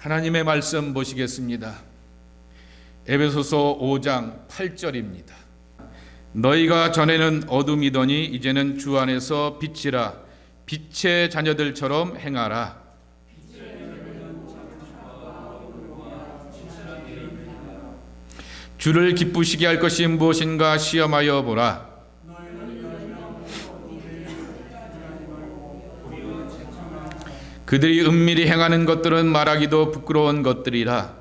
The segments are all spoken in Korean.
하나님의 말씀 보시겠습니다. 에베소서 5장 8절입니다. 너희가 전에는 어둠이더니 이제는 주 안에서 빛이라. 빛의 자녀들처럼 행하라. 주를 기쁘시게 할 것이 무엇인가 시험하여 보라. 그들이 은밀히 행하는 것들은 말하기도 부끄러운 것들이라.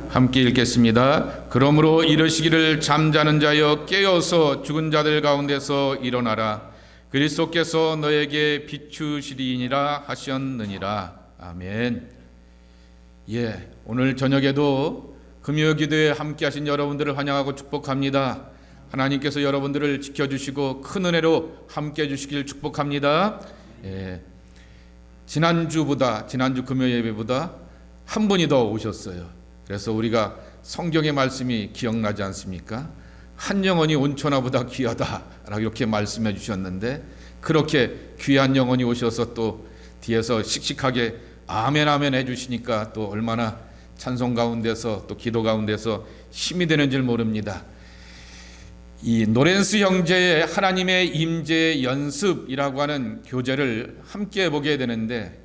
함께 읽겠습니다. 그러므로 이르시기를 잠자는 자여 깨어서 죽은 자들 가운데서 일어나라. 그리스도께서 너에게 비추시리니라 하셨느니라. 아멘. 오늘 저녁에도 금요 기도에 함께 하신 여러분들을 환영하고 축복합니다. 하나님께서 여러분들을 지켜주시고 큰 은혜로 함께 해주시길 축복합니다. 지난주 금요 예배보다 한 분이 더 오셨어요. 그래서 우리가 성경의 말씀이 기억나지 않습니까? 한 영혼이 온천하보다 귀하다라고 이렇게 말씀해 주셨는데, 그렇게 귀한 영혼이 오셔서 또 뒤에서 씩씩하게 아멘 아멘 해주시니까 또 얼마나 찬송 가운데서 또 기도 가운데서 힘이 되는 줄 모릅니다. 이 노렌스 형제의 하나님의 임재 연습이라고 하는 교재를 함께 보게 되는데,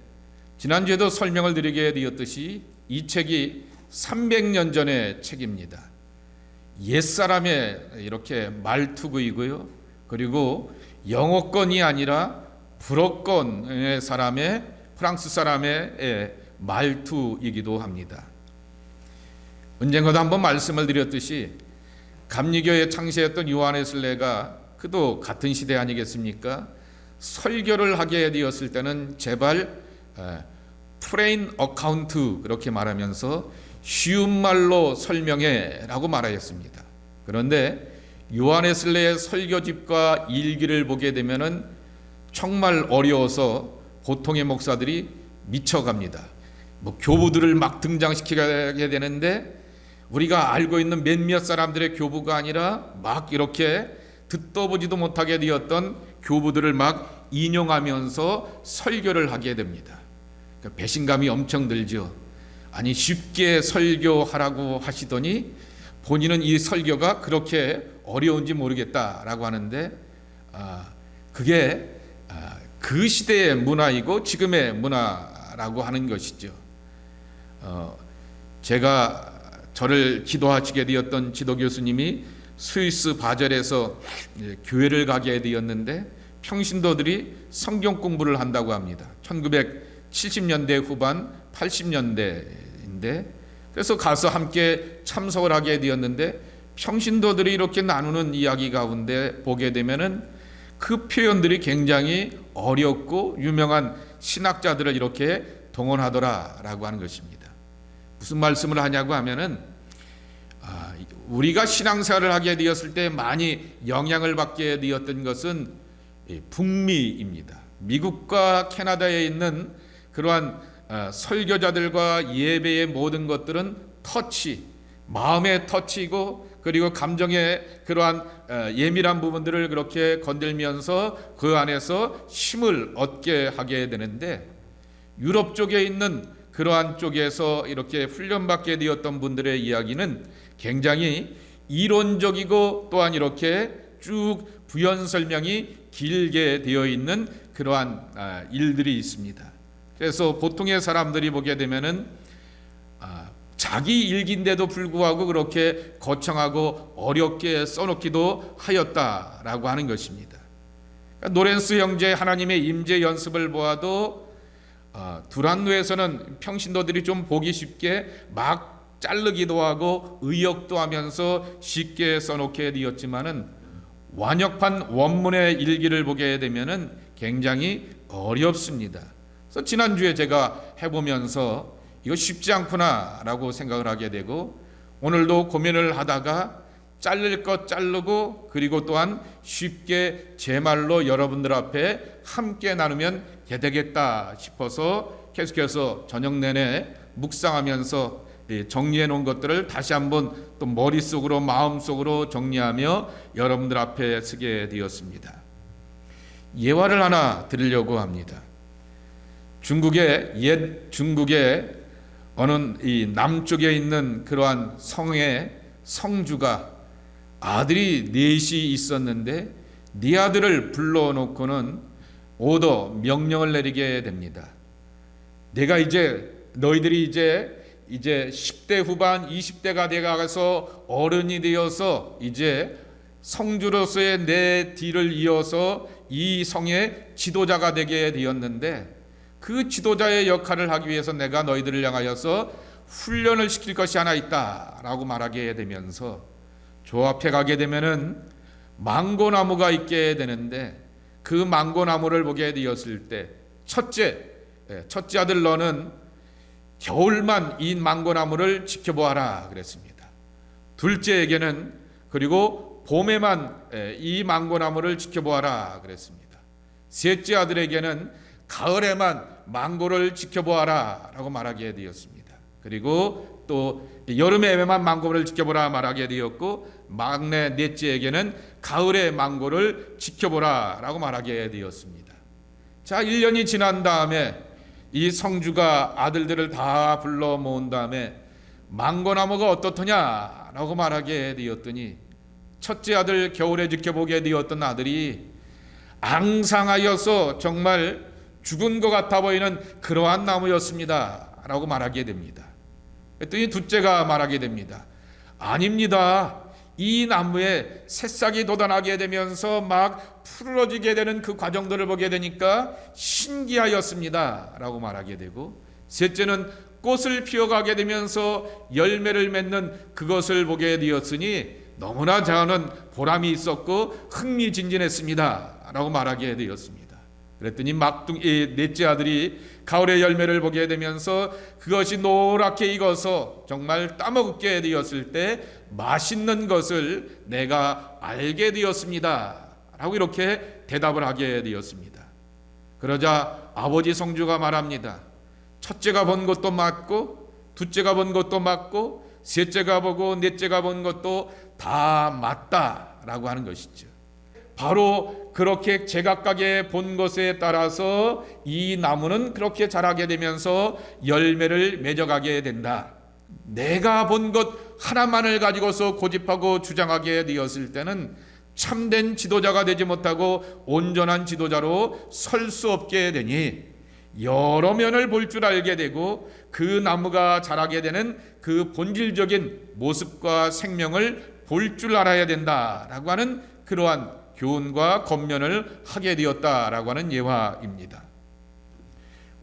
지난주에도 설명을 드리게 되었듯이 이 책이 300년 전의 책입니다. 옛사람의 이렇게 말투구이고요, 그리고 영어권이 아니라 불어권의 사람의, 프랑스 사람의 말투이기도 합니다. 언젠가도 한번 말씀을 드렸듯이 감리교의 창시했던 요한 웨슬레가 그도 같은 시대 아니겠습니까? 설교를 하게 되었을 때는 제발 플레인 어카운트 그렇게 말하면서 쉬운 말로 설명해 라고 말하였습니다. 그런데 요한 웨슬레의 설교집과 일기를 보게 되면은 정말 어려워서 보통의 목사들이 미쳐갑니다. 교부들을 막 등장시키게 되는데, 우리가 알고 있는 몇몇 사람들의 교부가 아니라 막 이렇게 듣도 보지도 못하게 되었던 교부들을 막 인용하면서 설교를 하게 됩니다. 그러니까 배신감이 엄청 들죠. 아니, 쉽게 설교하라고 하시더니 본인은 이 설교가 그렇게 어려운지 모르겠다라고 하는데, 그게 그 시대의 문화이고 지금의 문화라고 하는 것이죠. 제가 저를 기도하시게 되었던 지도 교수님이 스위스 바젤에서 교회를 가게 되었는데, 평신도들이 성경 공부를 한다고 합니다. 1970년대 후반 80년대인데, 그래서 가서 함께 참석을 하게 되었는데, 평신도들이 이렇게 나누는 이야기 가운데 보게 되면은 그 표현들이 굉장히 어렵고 유명한 신학자들을 이렇게 동원하더라라고 하는 것입니다. 무슨 말씀을 하냐고 하면은, 우리가 신앙생활을 하게 되었을 때 많이 영향을 받게 되었던 것은 북미입니다. 미국과 캐나다에 있는 그러한 설교자들과 예배의 모든 것들은 터치, 마음의 터치이고, 그리고 감정의 그러한 예민한 부분들을 그렇게 건들면서 그 안에서 힘을 얻게 하게 되는데, 유럽 쪽에 있는 그러한 쪽에서 이렇게 훈련받게 되었던 분들의 이야기는 굉장히 이론적이고 또한 이렇게 쭉 부연 설명이 길게 되어 있는 그러한 일들이 있습니다. 그래서 보통의 사람들이 보게 되면은 자기 일기인데도 불구하고 그렇게 거창하고 어렵게 써놓기도 하였다라고 하는 것입니다. 그러니까 노렌스 형제의 하나님의 임재 연습을 보아도 두란노에서는 평신도들이 좀 보기 쉽게 막 자르기도 하고 의역도 하면서 쉽게 써놓게 되었지만은, 완역판 원문의 일기를 보게 되면은 굉장히 어렵습니다. 그래서 지난주에 제가 해보면서 이거 쉽지 않구나라고 생각을 하게 되고, 오늘도 고민을 하다가 자를 것 자르고, 그리고 또한 쉽게 제 말로 여러분들 앞에 함께 나누면 되겠다 싶어서 계속해서 저녁 내내 묵상하면서 정리해 놓은 것들을 다시 한번 또 머릿속으로 마음속으로 정리하며 여러분들 앞에 쓰게 되었습니다. 예화를 하나 드리려고 합니다. 중국의 어느 이 남쪽에 있는 그러한 성의 성주가 아들이 넷이 있었는데 네 아들을 불러놓고는 명령을 내리게 됩니다. 내가 너희들이 이제 10대 후반 20대가 돼가서 어른이 되어서 이제 성주로서의 내 뒤를 이어서 이 성의 지도자가 되게 되었는데 그 지도자의 역할을 하기 위해서 내가 너희들을 향하여서 훈련을 시킬 것이 하나 있다라고 말하게 되면서 저 앞에 가게 되면은 망고나무가 있게 되는데 그 망고나무를 보게 되었을 때 첫째 아들 너는 겨울만 이 망고나무를 지켜보아라 그랬습니다. 둘째에게는 그리고 봄에만 이 망고나무를 지켜보아라 그랬습니다. 셋째 아들에게는 가을에만 망고를 지켜보아라 라고 말하게 되었습니다. 그리고 또 여름에만 망고를 지켜보라 말하게 되었고 막내 넷째에게는 가을에 망고를 지켜보라 라고 말하게 되었습니다. 자, 1년이 지난 다음에 이 성주가 아들들을 다 불러 모은 다음에 망고나무가 어떻더냐 라고 말하게 되었더니 첫째 아들 겨울에 지켜보게 되었던 아들이 앙상하여서 정말 죽은 것 같아 보이는 그러한 나무였습니다 라고 말하게 됩니다. 그랬더니 둘째가 말하게 됩니다. 아닙니다. 이 나무에 새싹이 돋아나게 되면서 막 푸르러지게 되는 그 과정들을 보게 되니까 신기하였습니다 라고 말하게 되고, 셋째는 꽃을 피워가게 되면서 열매를 맺는 그것을 보게 되었으니 너무나 저는 보람이 있었고 흥미진진했습니다 라고 말하게 되었습니다. 그랬더니 넷째 아들이 가을의 열매를 보게 되면서 그것이 노랗게 익어서 정말 따먹게 되었을 때 맛있는 것을 내가 알게 되었습니다 라고 이렇게 대답을 하게 되었습니다. 그러자 아버지 성주가 말합니다. 첫째가 본 것도 맞고 둘째가 본 것도 맞고 셋째가 보고 넷째가 본 것도 다 맞다라고 하는 것이죠. 바로 그렇게 제각각의 본 것에 따라서 이 나무는 그렇게 자라게 되면서 열매를 맺어가게 된다. 내가 본 것 하나만을 가지고서 고집하고 주장하게 되었을 때는 참된 지도자가 되지 못하고 온전한 지도자로 설 수 없게 되니 여러 면을 볼 줄 알게 되고 그 나무가 자라게 되는 그 본질적인 모습과 생명을 볼 줄 알아야 된다라고 하는 그러한 교훈과 권면을 하게 되었다라고 하는 예화입니다.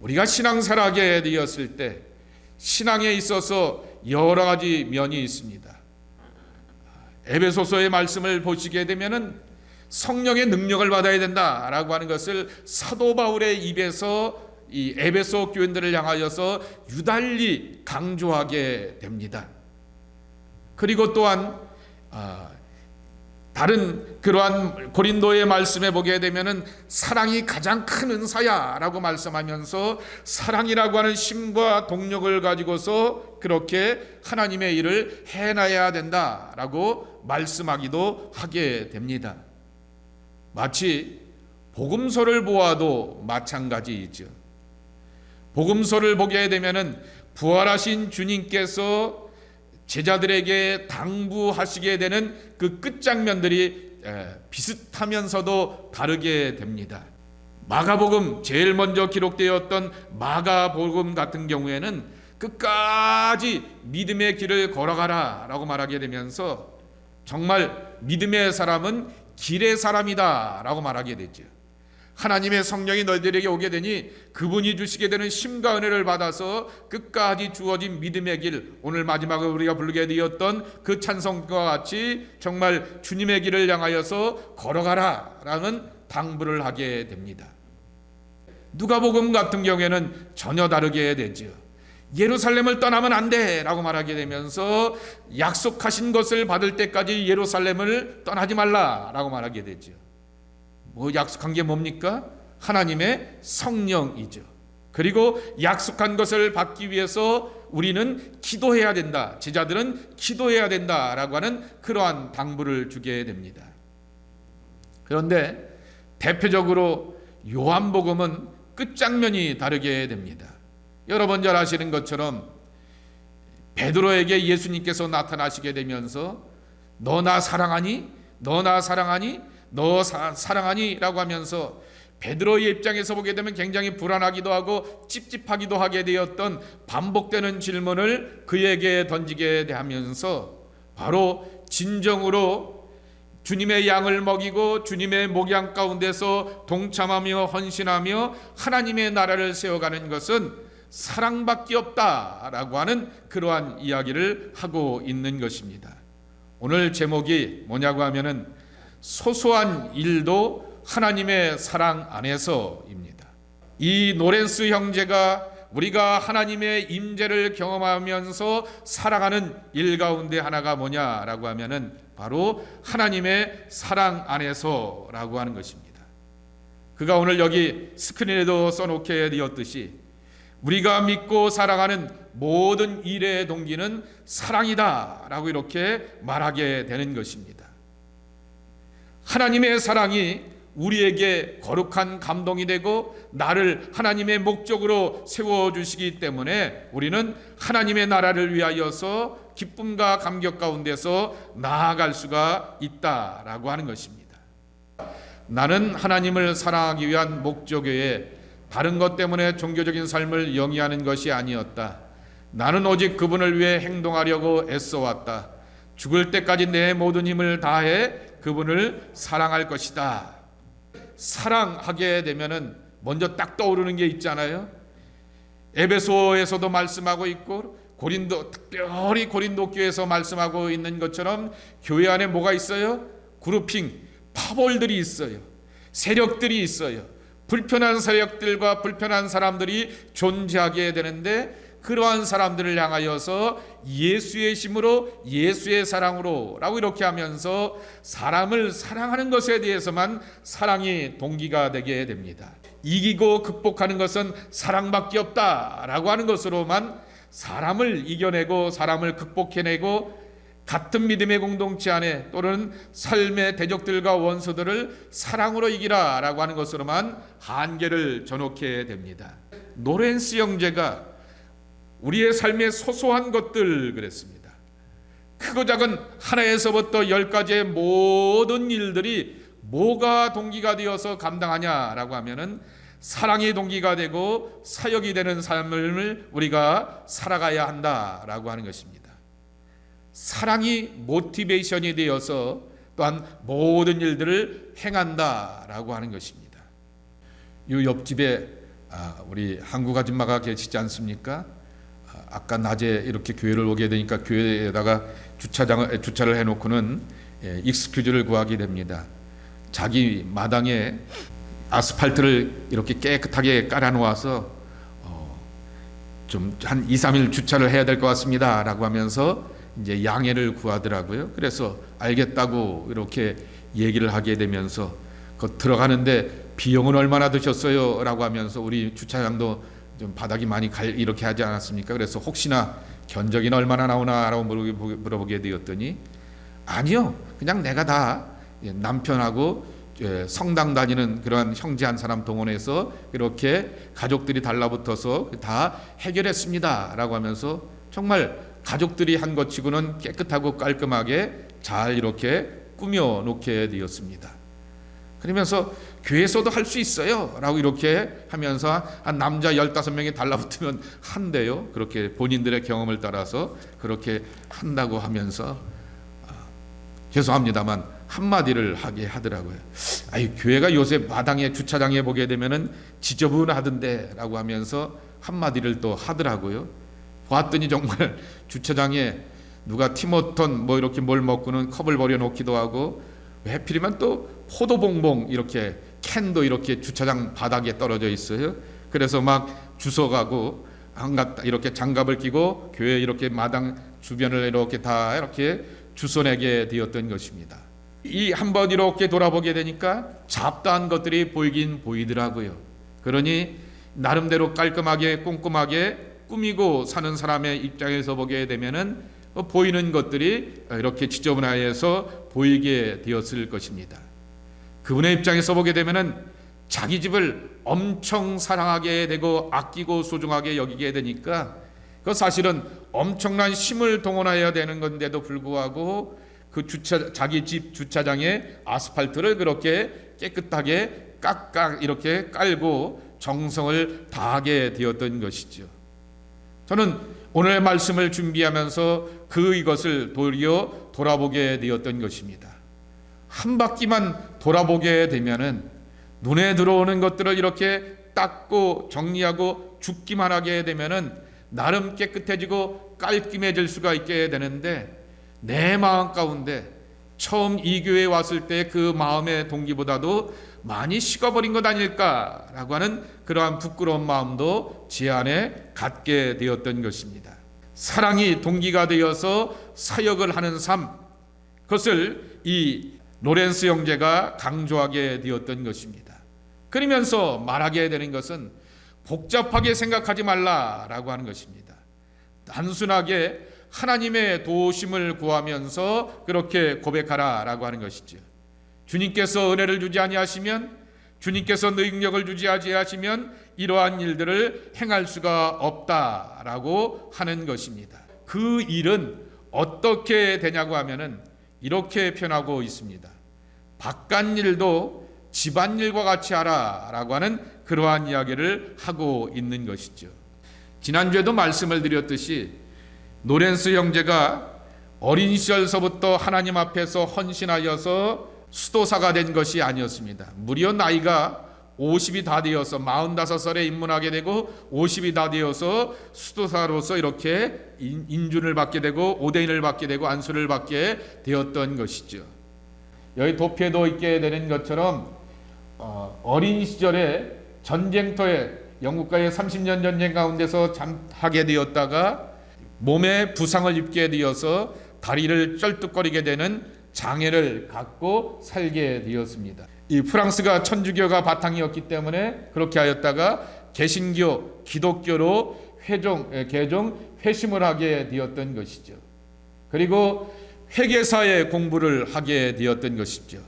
우리가 신앙생활하게 되었을 때 신앙에 있어서 여러 가지 면이 있습니다. 에베소서의 말씀을 보시게 되면은 성령의 능력을 받아야 된다라고 하는 것을 사도 바울의 입에서 이 에베소 교인들을 향하여서 유달리 강조하게 됩니다. 그리고 또한 다른 그러한 고린도의 말씀에 보게 되면은 사랑이 가장 큰 은사야라고 말씀하면서 사랑이라고 하는 힘과 동력을 가지고서 그렇게 하나님의 일을 해나야 된다라고 말씀하기도 하게 됩니다. 마치 복음서를 보아도 마찬가지이죠. 복음서를 보게 되면은 부활하신 주님께서 제자들에게 당부하시게 되는 그 끝장면들이 비슷하면서도 다르게 됩니다. 마가복음, 제일 먼저 기록되었던 마가복음 같은 경우에는 끝까지 믿음의 길을 걸어가라 라고 말하게 되면서 정말 믿음의 사람은 길의 사람이다 라고 말하게 되죠. 하나님의 성령이 너희들에게 오게 되니 그분이 주시게 되는 힘과 은혜를 받아서 끝까지 주어진 믿음의 길, 오늘 마지막에 우리가 부르게 되었던 그 찬송과 같이 정말 주님의 길을 향하여서 걸어가라 라는 당부를 하게 됩니다. 누가복음 같은 경우에는 전혀 다르게 되죠. 예루살렘을 떠나면 안 돼 라고 말하게 되면서 약속하신 것을 받을 때까지 예루살렘을 떠나지 말라 라고 말하게 되죠. 약속한 게 뭡니까? 하나님의 성령이죠. 그리고 약속한 것을 받기 위해서 우리는 기도해야 된다. 제자들은 기도해야 된다라고 하는 그러한 당부를 주게 됩니다. 그런데 대표적으로 요한복음은 끝장면이 다르게 됩니다. 여러분 잘 아시는 것처럼 베드로에게 예수님께서 나타나시게 되면서 너 나 사랑하니? 너 나 사랑하니? 너 사랑하니? 라고 하면서 베드로의 입장에서 보게 되면 굉장히 불안하기도 하고 찝찝하기도 하게 되었던 반복되는 질문을 그에게 던지게 하면서 바로 진정으로 주님의 양을 먹이고 주님의 목양 가운데서 동참하며 헌신하며 하나님의 나라를 세워가는 것은 사랑밖에 없다라고 하는 그러한 이야기를 하고 있는 것입니다. 오늘 제목이 뭐냐고 하면은 소소한 일도 하나님의 사랑 안에서입니다. 이 노렌스 형제가 우리가 하나님의 임재를 경험하면서 살아가는 일 가운데 하나가 뭐냐라고 하면은 바로 하나님의 사랑 안에서라고 하는 것입니다. 그가 오늘 여기 스크린에도 써놓게 되었듯이 우리가 믿고 살아가는 모든 일의 동기는 사랑이다라고 이렇게 말하게 되는 것입니다. 하나님의 사랑이 우리에게 거룩한 감동이 되고 나를 하나님의 목적으로 세워주시기 때문에 우리는 하나님의 나라를 위하여서 기쁨과 감격 가운데서 나아갈 수가 있다라고 하는 것입니다. 나는 하나님을 사랑하기 위한 목적 외에 다른 것 때문에 종교적인 삶을 영위하는 것이 아니었다. 나는 오직 그분을 위해 행동하려고 애써왔다. 죽을 때까지 내 모든 힘을 다해 그분을 사랑할 것이다. 사랑하게 되면은 먼저 딱 떠오르는 게 있잖아요. 에베소에서도 말씀하고 있고 특별히 고린도 교회에서 말씀하고 있는 것처럼 교회 안에 뭐가 있어요? 그룹핑, 파벌들이 있어요. 세력들이 있어요. 불편한 세력들과 불편한 사람들이 존재하게 되는데 그러한 사람들을 향하여서 예수의 힘으로 예수의 사랑으로 라고 이렇게 하면서 사람을 사랑하는 것에 대해서만 사랑이 동기가 되게 됩니다. 이기고 극복하는 것은 사랑밖에 없다라고 하는 것으로만 사람을 이겨내고 사람을 극복해내고 같은 믿음의 공동체 안에 또는 삶의 대적들과 원수들을 사랑으로 이기라라고 하는 것으로만 한계를 저놓게 됩니다. 노렌스 형제가 우리의 삶의 소소한 것들 그랬습니다. 크고 작은 하나에서부터 10가지의 모든 일들이 뭐가 동기가 되어서 감당하냐라고 하면은 사랑이 동기가 되고 사역이 되는 삶을 우리가 살아가야 한다라고 하는 것입니다. 사랑이 모티베이션이 되어서 또한 모든 일들을 행한다라고 하는 것입니다. 이 옆집에 우리 한국 아줌마가 계시지 않습니까? 아까 낮에 이렇게 교회를 오게 되니까 교회에다가 주차를 해놓고는 익스큐즈를 구하게 됩니다. 자기 마당에 아스팔트를 이렇게 깨끗하게 깔아놓아서 좀 한 2-3일 주차를 해야 될 것 같습니다 라고 하면서 이제 양해를 구하더라고요. 그래서 알겠다고 이렇게 얘기를 하게 되면서 들어가는데 비용은 얼마나 드셨어요? 라고 하면서 우리 주차장도 좀 바닥이 많이 이렇게 하지 않았습니까? 그래서 혹시나 견적이 얼마나 나오나 라고 물어보게 되었더니 아니요, 그냥 내가 다 남편하고 성당 다니는 그런 형제 한 사람 동원해서 이렇게 가족들이 달라붙어서 다 해결했습니다 라고 하면서 정말 가족들이 한 것 치고는 깨끗하고 깔끔하게 잘 이렇게 꾸며 놓게 되었습니다. 그러면서 교회에서도 할 수 있어요 라고 이렇게 하면서 한 남자 15명이 달라붙으면 한대요. 그렇게 본인들의 경험을 따라서 그렇게 한다고 하면서 죄송합니다만 한마디를 하게 하더라고요. 아이, 교회가 요새 마당에 주차장에 보게 되면은 지저분하던데 라고 하면서 한마디를 또 하더라고요. 봤더니 정말 주차장에 누가 티모톤 뭐 이렇게 뭘 먹고는 컵을 버려놓기도 하고 하필이면 또 포도봉봉 이렇게 캔도 이렇게 주차장 바닥에 떨어져 있어요. 그래서 막 주워가고 이렇게 장갑을 끼고 교회 이렇게 마당 주변을 이렇게 다 이렇게 주워내게 되었던 것입니다. 이 한번 이렇게 돌아보게 되니까 잡다한 것들이 보이긴 보이더라고요. 그러니 나름대로 깔끔하게 꼼꼼하게 꾸미고 사는 사람의 입장에서 보게 되면은 보이는 것들이 이렇게 지저분하여서 보이게 되었을 것입니다. 그분의 입장에서 보게 되면은 자기 집을 엄청 사랑하게 되고 아끼고 소중하게 여기게 되니까 그 사실은 엄청난 힘을 동원해야 되는 건데도 불구하고 그 자기 집 주차장에 아스팔트를 그렇게 깨끗하게 깍깍 이렇게 깔고 정성을 다하게 되었던 것이죠. 저는 오늘의 말씀을 준비하면서 이것을 도리어 돌아보게 되었던 것입니다. 한 바퀴만 돌아보게 되면은 눈에 들어오는 것들을 이렇게 닦고 정리하고 죽기만 하게 되면은 나름 깨끗해지고 깔끔해질 수가 있게 되는데, 내 마음 가운데 처음 이 교회에 왔을 때 그 마음의 동기보다도 많이 식어버린 것 아닐까라고 하는 그러한 부끄러운 마음도 제 안에 갖게 되었던 것입니다. 사랑이 동기가 되어서 사역을 하는 삶, 그것을 이 로렌스 형제가 강조하게 되었던 것입니다. 그러면서 말하게 되는 것은 복잡하게 생각하지 말라라고 하는 것입니다. 단순하게 하나님의 도우심을 구하면서 그렇게 고백하라라고 하는 것이죠. 주님께서 은혜를 주지 아니하시면, 주님께서 능력을 주지 아니하시면 이러한 일들을 행할 수가 없다라고 하는 것입니다. 그 일은 어떻게 되냐고 하면은 이렇게 표현하고 있습니다. 바깥일도 집안일과 같이 하라라고 하는 그러한 이야기를 하고 있는 것이죠. 지난주에도 말씀을 드렸듯이 노렌스 형제가 어린 시절서부터 하나님 앞에서 헌신하여서 수도사가 된 것이 아니었습니다. 무려 나이가 50이 다 되어서 45살에 입문하게 되고 50이 다 되어서 수도사로서 이렇게 인준을 받게 되고 오대인을 받게 되고 안수를 받게 되었던 것이죠. 여기 도표에도 있게 되는 것처럼 어린 시절에 전쟁터에 영국과의 30년 전쟁 가운데서 하게 되었다가 몸에 부상을 입게 되어서 다리를 쩔뚝거리게 되는 장애를 갖고 살게 되었습니다. 이 프랑스가 천주교가 바탕이었기 때문에 그렇게 하였다가 개신교, 기독교로 개종, 회심을 하게 되었던 것이죠. 그리고 회계사의 공부를 하게 되었던 것이죠.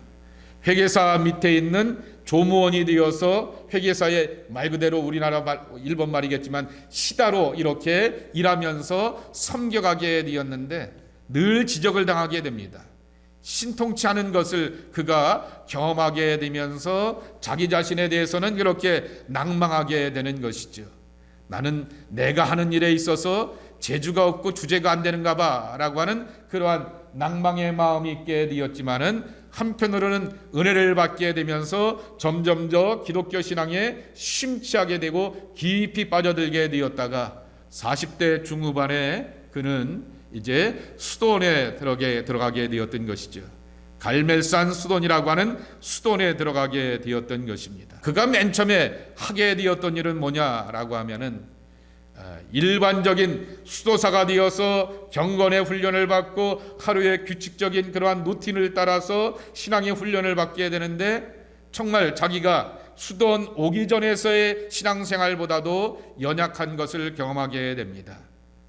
회계사 밑에 있는 조무원이 되어서 회계사의 말 그대로 우리나라 일본 말이겠지만 시다로 이렇게 일하면서 섬겨가게 되었는데 늘 지적을 당하게 됩니다. 신통치 않은 것을 그가 경험하게 되면서 자기 자신에 대해서는 그렇게 낭망하게 되는 것이죠. 나는 내가 하는 일에 있어서 재주가 없고 주제가 안 되는가 봐 라고 하는 그러한 낭망의 마음이 있게 되었지만은 한편으로는 은혜를 받게 되면서 점점 더 기독교 신앙에 심취하게 되고 깊이 빠져들게 되었다가 40대 중후반에 그는 이제 수도원에 들어가게 되었던 것이죠. 갈멜산 수도원이라고 하는 수도원에 들어가게 되었던 것입니다. 그가 맨 처음에 하게 되었던 일은 뭐냐라고 하면은 일반적인 수도사가 되어서 경건의 훈련을 받고 하루의 규칙적인 그러한 루틴을 따라서 신앙의 훈련을 받게 되는데 정말 자기가 수도원 오기 전에서의 신앙생활보다도 연약한 것을 경험하게 됩니다.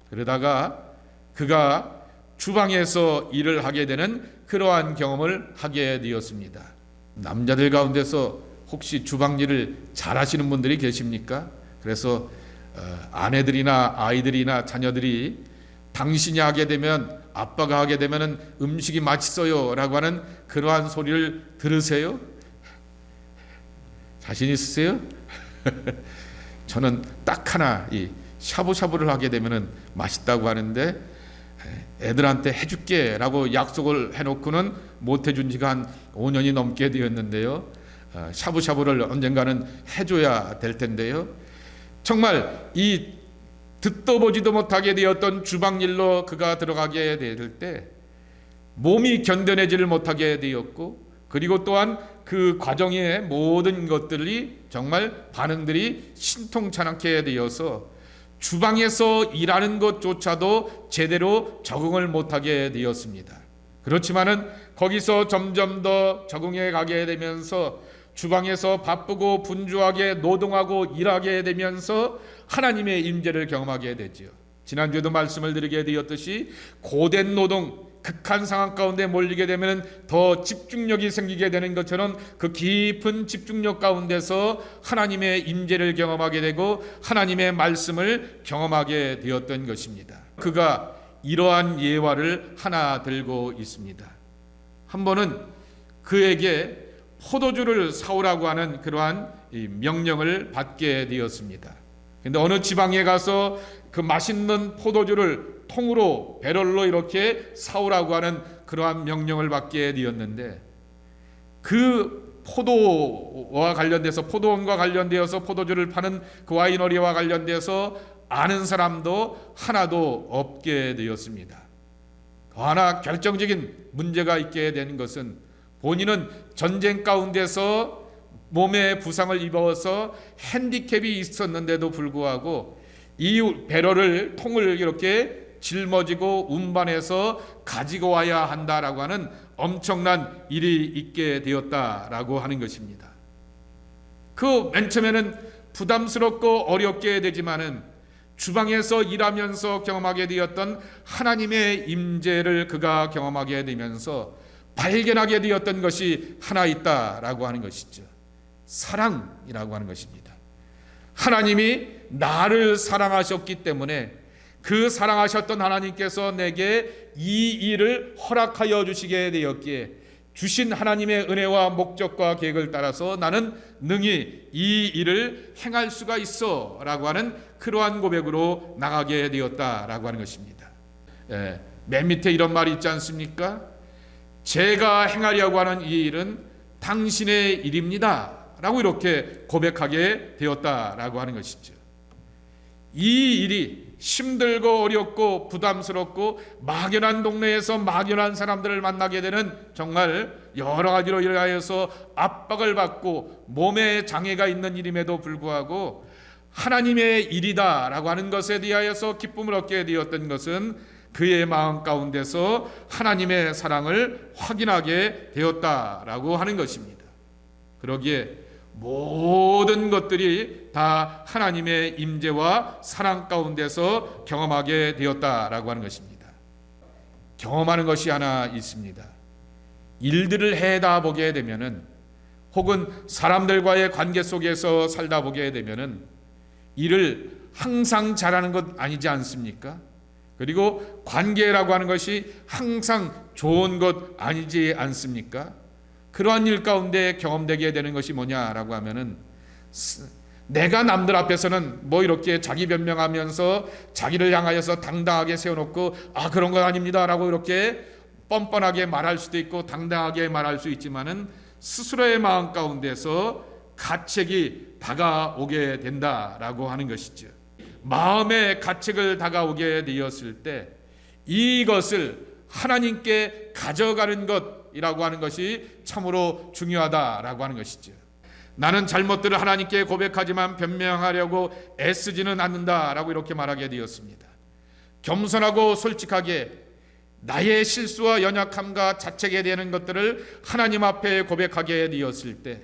그러다가 그가 주방에서 일을 하게 되는 그러한 경험을 하게 되었습니다. 남자들 가운데서 혹시 주방 일을 잘하시는 분들이 계십니까? 그래서 아내들이나 아이들이나 자녀들이 당신이 하게 되면, 아빠가 하게 되면 음식이 맛있어요 라고 하는 그러한 소리를 들으세요? 자신 있으세요? 저는 딱 하나, 이 샤브샤브를 하게 되면 맛있다고 하는데 애들한테 해줄게 라고 약속을 해놓고는 못 해준 지가 한 5년이 넘게 되었는데요. 샤브샤브를 언젠가는 해줘야 될 텐데요. 정말 이 듣도 보지도 못하게 되었던 주방일로 그가 들어가게 될 때 몸이 견뎌내지를 못하게 되었고, 그리고 또한 그 과정의 모든 것들이 정말 반응들이 신통찮게 되어서 주방에서 일하는 것조차도 제대로 적응을 못하게 되었습니다. 그렇지만은 거기서 점점 더 적응해 가게 되면서 주방에서 바쁘고 분주하게 노동하고 일하게 되면서 하나님의 임재를 경험하게 되지요. 지난주에도 말씀을 드리게 되었듯이 고된 노동, 극한 상황 가운데 몰리게 되면 더 집중력이 생기게 되는 것처럼 그 깊은 집중력 가운데서 하나님의 임재를 경험하게 되고 하나님의 말씀을 경험하게 되었던 것입니다. 그가 이러한 예화를 하나 들고 있습니다. 한 번은 그에게 포도주를 사오라고 하는 그러한 명령을 받게 되었습니다. 그런데 어느 지방에 가서 그 맛있는 포도주를 통으로 배럴로 이렇게 사오라고 하는 그러한 명령을 받게 되었는데, 그 포도와 관련돼서, 포도원과 관련되어서 포도주를 파는 그 와이너리와 관련돼서 아는 사람도 하나도 없게 되었습니다. 하나 결정적인 문제가 있게 되는 것은, 본인은 전쟁 가운데서 몸에 부상을 입어서 핸디캡이 있었는데도 불구하고 이 배럴을, 통을 이렇게 짊어지고 운반해서 가지고 와야 한다라고 하는 엄청난 일이 있게 되었다라고 하는 것입니다. 그 맨 처음에는 부담스럽고 어렵게 되지만은 주방에서 일하면서 경험하게 되었던 하나님의 임재를 그가 경험하게 되면서 발견하게 되었던 것이 하나 있다라고 하는 것이죠. 사랑이라고 하는 것입니다. 하나님이 나를 사랑하셨기 때문에 그 사랑하셨던 하나님께서 내게 이 일을 허락하여 주시게 되었기에 주신 하나님의 은혜와 목적과 계획을 따라서 나는 능히 이 일을 행할 수가 있어 라고 하는 그러한 고백으로 나가게 되었다라고 하는 것입니다. 맨 밑에 이런 말이 있지 않습니까? 제가 행하려고 하는 이 일은 당신의 일입니다 라고 이렇게 고백하게 되었다라고 하는 것이죠. 이 일이 힘들고 어렵고 부담스럽고 막연한 동네에서 막연한 사람들을 만나게 되는, 정말 여러 가지로 인하여서 압박을 받고 몸에 장애가 있는 일임에도 불구하고 하나님의 일이다라고 하는 것에 대하여서 기쁨을 얻게 되었던 것은 그의 마음 가운데서 하나님의 사랑을 확인하게 되었다라고 하는 것입니다. 그러기에 모든 것들이 다 하나님의 임재와 사랑 가운데서 경험하게 되었다라고 하는 것입니다. 경험하는 것이 하나 있습니다. 일들을 해다 보게 되면은, 혹은 사람들과의 관계 속에서 살다 보게 되면은 일을 항상 잘하는 것 아니지 않습니까? 그리고 관계라고 하는 것이 항상 좋은 것 아니지 않습니까? 그러한 일 가운데 경험되게 되는 것이 뭐냐라고 하면은, 내가 남들 앞에서는 뭐 이렇게 자기 변명하면서 자기를 향하여서 당당하게 세워놓고 그런 건 아닙니다라고 이렇게 뻔뻔하게 말할 수도 있고 당당하게 말할 수 있지만은 스스로의 마음 가운데서 가책이 다가오게 된다라고 하는 것이죠. 마음의 가책을 다가오게 되었을 때 이것을 하나님께 가져가는 것이라고 하는 것이 참으로 중요하다라고 하는 것이죠. 나는 잘못들을 하나님께 고백하지만 변명하려고 애쓰지는 않는다라고 이렇게 말하게 되었습니다. 겸손하고 솔직하게 나의 실수와 연약함과 자책에 대한 것들을 하나님 앞에 고백하게 되었을 때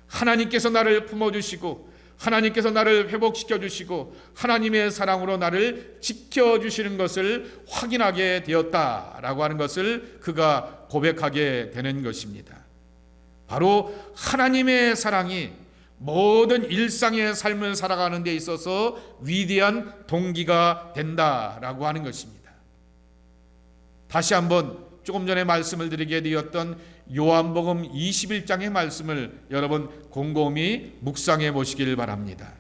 하나님께서 나를 품어주시고 하나님께서 나를 회복시켜 주시고 하나님의 사랑으로 나를 지켜주시는 것을 확인하게 되었다라고 하는 것을 그가 고백하게 되는 것입니다. 바로 하나님의 사랑이 모든 일상의 삶을 살아가는 데 있어서 위대한 동기가 된다라고 하는 것입니다. 다시 한번 조금 전에 말씀을 드리게 되었던 요한복음 21장의 말씀을 여러분 곰곰이 묵상해 보시길 바랍니다.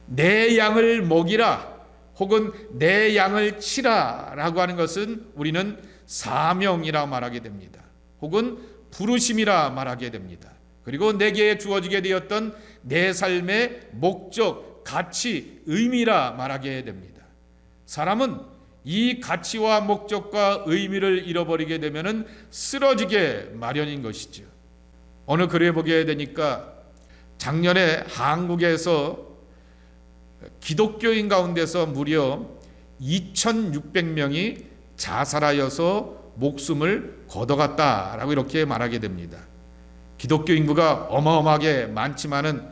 내 양을 먹이라 혹은 내 양을 치라 라고 하는 것은 우리는 사명이라 말하게 됩니다. 혹은 부르심이라 말하게 됩니다. 그리고 내게 주어지게 되었던 내 삶의 목적, 가치, 의미라 말하게 됩니다. 사람은 이 가치와 목적과 의미를 잃어버리게 되면은 쓰러지게 마련인 것이죠. 어느 글에 보게 되니까 작년에 한국에서 기독교인 가운데서 무려 2,600명이 자살하여서 목숨을 거둬갔다라고 이렇게 말하게 됩니다. 기독교 인구가 어마어마하게 많지만은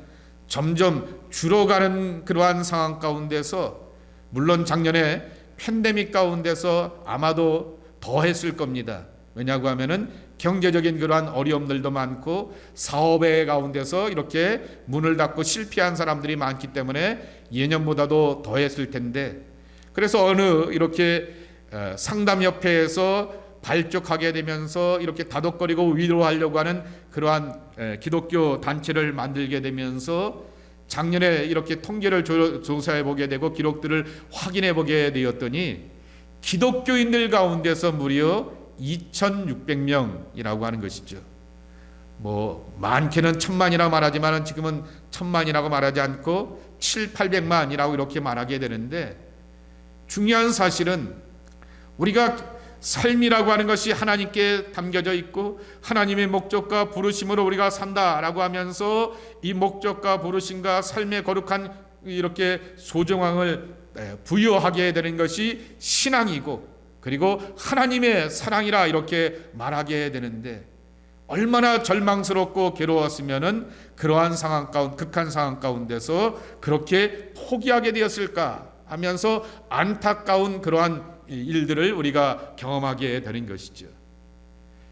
점점 줄어가는 그러한 상황 가운데서, 물론 작년에 팬데믹 가운데서 아마도 더 했을 겁니다. 왜냐고 하면은 경제적인 그러한 어려움들도 많고 사업의 가운데서 이렇게 문을 닫고 실패한 사람들이 많기 때문에 예년보다도 더 했을 텐데, 그래서 어느 이렇게 상담협회에서 발족하게 되면서 이렇게 다독거리고 위로하려고 하는 그러한 기독교 단체를 만들게 되면서 작년에 이렇게 통계를 조사해 보게 되고 기록들을 확인해 보게 되었더니 기독교인들 가운데서 무려 2,600명이라고 하는 것이죠. 뭐 많게는 1,000만이라고 말하지만 지금은 1,000만이라고 말하지 않고 700~800만이라고 이렇게 말하게 되는데, 중요한 사실은 우리가 삶이라고 하는 것이 하나님께 담겨져 있고 하나님의 목적과 부르심으로 우리가 산다라고 하면서 이 목적과 부르심과 삶의 거룩한 이렇게 소정함을 부여하게 되는 것이 신앙이고, 그리고 하나님의 사랑이라 이렇게 말하게 되는데, 얼마나 절망스럽고 괴로웠으면은 그러한 상황 가운데, 극한 상황 가운데서 그렇게 포기하게 되었을까 하면서 안타까운 그러한 일들을 우리가 경험하게 되는 것이죠.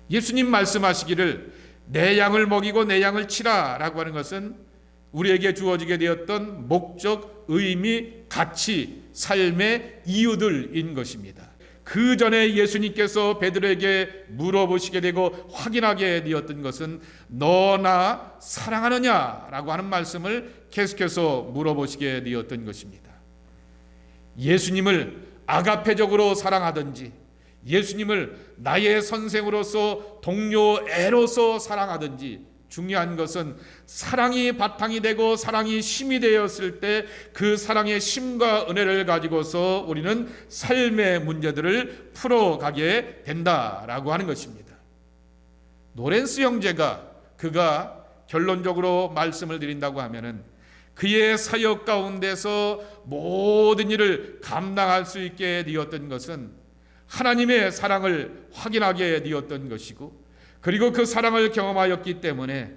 예수님 말씀하시기를 내 양을 먹이고 내 양을 치라 라고 하는 것은 우리에게 주어지게 되었던 목적, 의미, 가치, 삶의 이유들인 것입니다. 그 전에 예수님께서 베드로에게 물어보시게 되고 확인하게 되었던 것은 너 나 사랑하느냐 라고 하는 말씀을 계속해서 물어보시게 되었던 것입니다. 예수님을 아가페적으로 사랑하든지 예수님을 나의 선생으로서 동료애로서 사랑하든지, 중요한 것은 사랑이 바탕이 되고 사랑이 심이 되었을 때 그 사랑의 심과 은혜를 가지고서 우리는 삶의 문제들을 풀어가게 된다라고 하는 것입니다. 노렌스 형제가 그가 결론적으로 말씀을 드린다고 하면은 그의 사역 가운데서 모든 일을 감당할 수 있게 되었던 것은 하나님의 사랑을 확인하게 되었던 것이고, 그리고 그 사랑을 경험하였기 때문에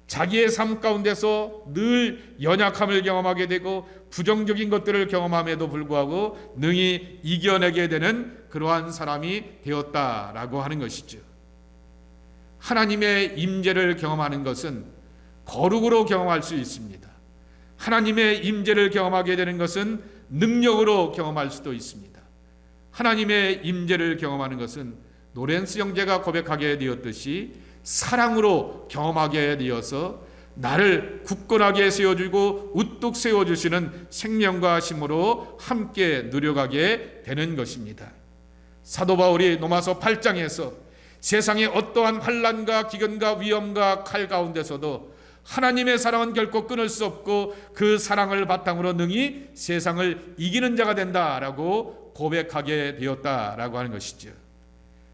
자기의 삶 가운데서 늘 연약함을 경험하게 되고 부정적인 것들을 경험함에도 불구하고 능히 이겨내게 되는 그러한 사람이 되었다라고 하는 것이죠. 하나님의 임재를 경험하는 것은 거룩으로 경험할 수 있습니다. 하나님의 임재를 경험하게 되는 것은 능력으로 경험할 수도 있습니다. 하나님의 임재를 경험하는 것은 노렌스 형제가 고백하게 되었듯이 사랑으로 경험하게 되어서 나를 굳건하게 세워주고 우뚝 세워주시는 생명과 힘으로 함께 누려가게 되는 것입니다. 사도 바울이 로마서 8장에서 세상의 어떠한 환난과 기근과 위험과 칼 가운데서도 하나님의 사랑은 결코 끊을 수 없고 그 사랑을 바탕으로 능히 세상을 이기는 자가 된다라고 고백하게 되었다라고 하는 것이죠.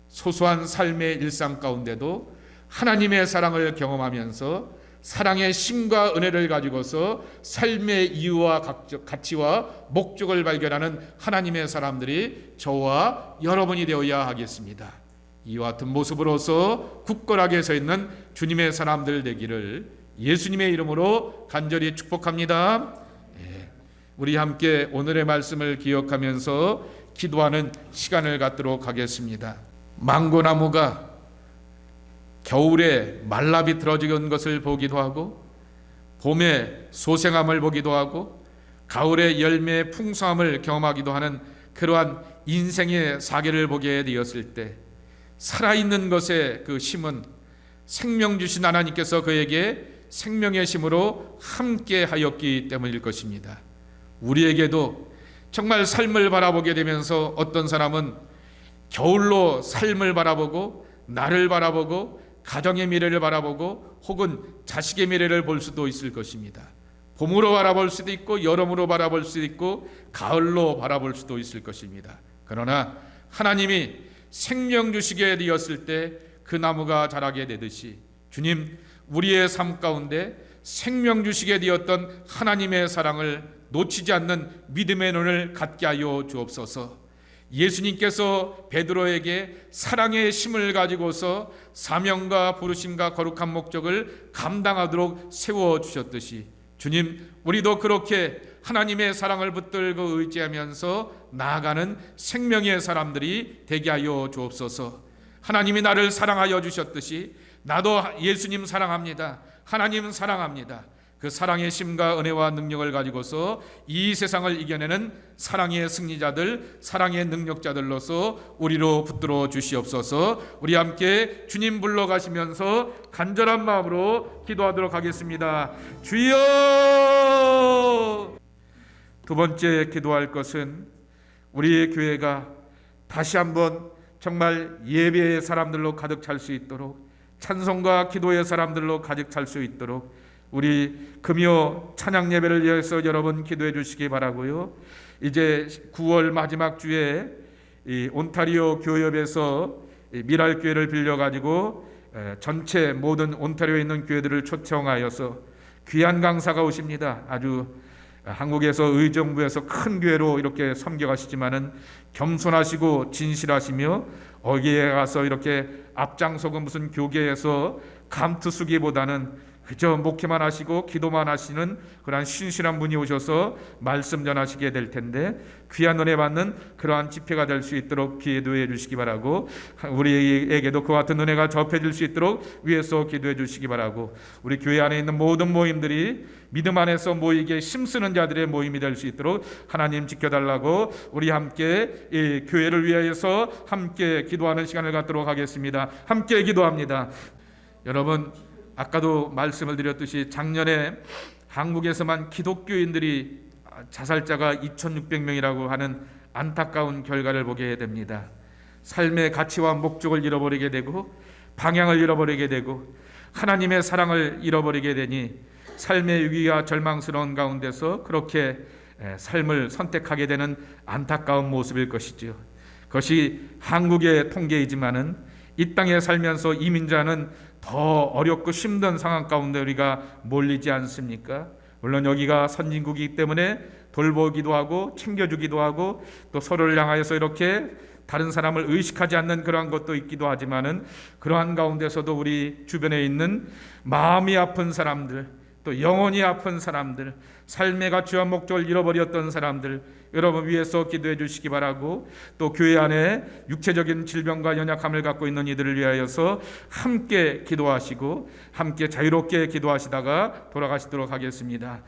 소소한 삶의 일상 가운데도 하나님의 사랑을 경험하면서 사랑의 심과 은혜를 가지고서 삶의 이유와 가치와 목적을 발견하는 하나님의 사람들이 저와 여러분이 되어야 하겠습니다. 이와 같은 모습으로서 굳건하게 서 있는 주님의 사람들 되기를 예수님의 이름으로 간절히 축복합니다. 우리 함께 오늘의 말씀을 기억하면서 기도하는 시간을 갖도록 하겠습니다. 망고나무가 겨울에 말라 비틀어진 것을 보기도 하고 봄에 소생함을 보기도 하고 가을에 열매의 풍성함을 경험하기도 하는 그러한 인생의 사계를 보게 되었을 때 살아있는 것의 그 힘은 생명 주신 하나님께서 그에게 생명의 힘으로 함께 하였기 때문일 것입니다. 우리에게도 정말 삶을 바라보게 되면서 어떤 사람은 겨울로 삶을 바라보고 나를 바라보고 가정의 미래를 바라보고 혹은 자식의 미래를 볼 수도 있을 것입니다. 봄으로 바라볼 수도 있고 여름으로 바라볼 수도 있고 가을로 바라볼 수도 있을 것입니다. 그러나 하나님이 생명 주시게 되었을 때 그 나무가 자라게 되듯이 주님, 우리의 삶 가운데 생명 주시게 되었던 하나님의 사랑을 놓치지 않는 믿음의 눈을 갖게 하여 주옵소서. 예수님께서 베드로에게 사랑의 힘을 가지고서 사명과 부르심과 거룩한 목적을 감당하도록 세워주셨듯이 주님, 우리도 그렇게 하나님의 사랑을 붙들고 의지하면서 나아가는 생명의 사람들이 되게 하여 주옵소서. 하나님이 나를 사랑하여 주셨듯이 나도 예수님 사랑합니다. 하나님 사랑합니다. 그 사랑의 심과 은혜와 능력을 가지고서 이 세상을 이겨내는 사랑의 승리자들, 사랑의 능력자들로서 우리로 붙들어 주시옵소서. 우리 함께 주님 불러가시면서 간절한 마음으로 기도하도록 하겠습니다. 주여! 두 번째 기도할 것은 우리의 교회가 다시 한번 정말 예배의 사람들로 가득 찰 수 있도록, 찬송과 기도의 사람들로 가득 찰 수 있도록 우리 금요 찬양 예배를 위해서 여러분 기도해 주시기 바라고요. 이제 9월 마지막 주에 이 온타리오 교협에서 미랄 교회를 빌려 가지고 전체 모든 온타리오에 있는 교회들을 초청하여서 귀한 강사가 오십니다. 아주 한국에서 의정부에서 큰 교회로 이렇게 섬겨가시지만은 겸손하시고 진실하시며 어디에 가서 이렇게 앞장서고 무슨 교계에서 감투쓰기보다는 그저 목회만 하시고 기도만 하시는 그러한 신실한 분이 오셔서 말씀 전하시게 될 텐데, 귀한 은혜 받는 그러한 집회가 될 수 있도록 기도해 주시기 바라고, 우리에게도 그와 같은 은혜가 접해질 수 있도록 위에서 기도해 주시기 바라고, 우리 교회 안에 있는 모든 모임들이 믿음 안에서 모이게 힘쓰는 자들의 모임이 될 수 있도록 하나님 지켜달라고 우리 함께 이 교회를 위하여서 함께 기도하는 시간을 갖도록 하겠습니다. 함께 기도합니다. 여러분, 아까도 말씀을 드렸듯이 작년에 한국에서만 기독교인들이 자살자가 2,600명이라고 하는 안타까운 결과를 보게 됩니다. 삶의 가치와 목적을 잃어버리게 되고 방향을 잃어버리게 되고 하나님의 사랑을 잃어버리게 되니 삶의 위기와 절망스러운 가운데서 그렇게 삶을 선택하게 되는 안타까운 모습일 것이죠. 그것이 한국의 통계이지만은 이 땅에 살면서 이민자는 더 어렵고 힘든 상황 가운데 우리가 몰리지 않습니까? 물론 여기가 선진국이기 때문에 돌보기도 하고 챙겨주기도 하고 또 서로를 향하여서 이렇게 다른 사람을 의식하지 않는 그러한 것도 있기도 하지만은, 그러한 가운데서도 우리 주변에 있는 마음이 아픈 사람들, 또 영혼이 아픈 사람들, 삶의 가치와 목적을 잃어버렸던 사람들, 여러분 위해서 기도해 주시기 바라고, 또 교회 안에 육체적인 질병과 연약함을 갖고 있는 이들을 위하여서 함께 기도하시고 함께 자유롭게 기도하시다가 돌아가시도록 하겠습니다.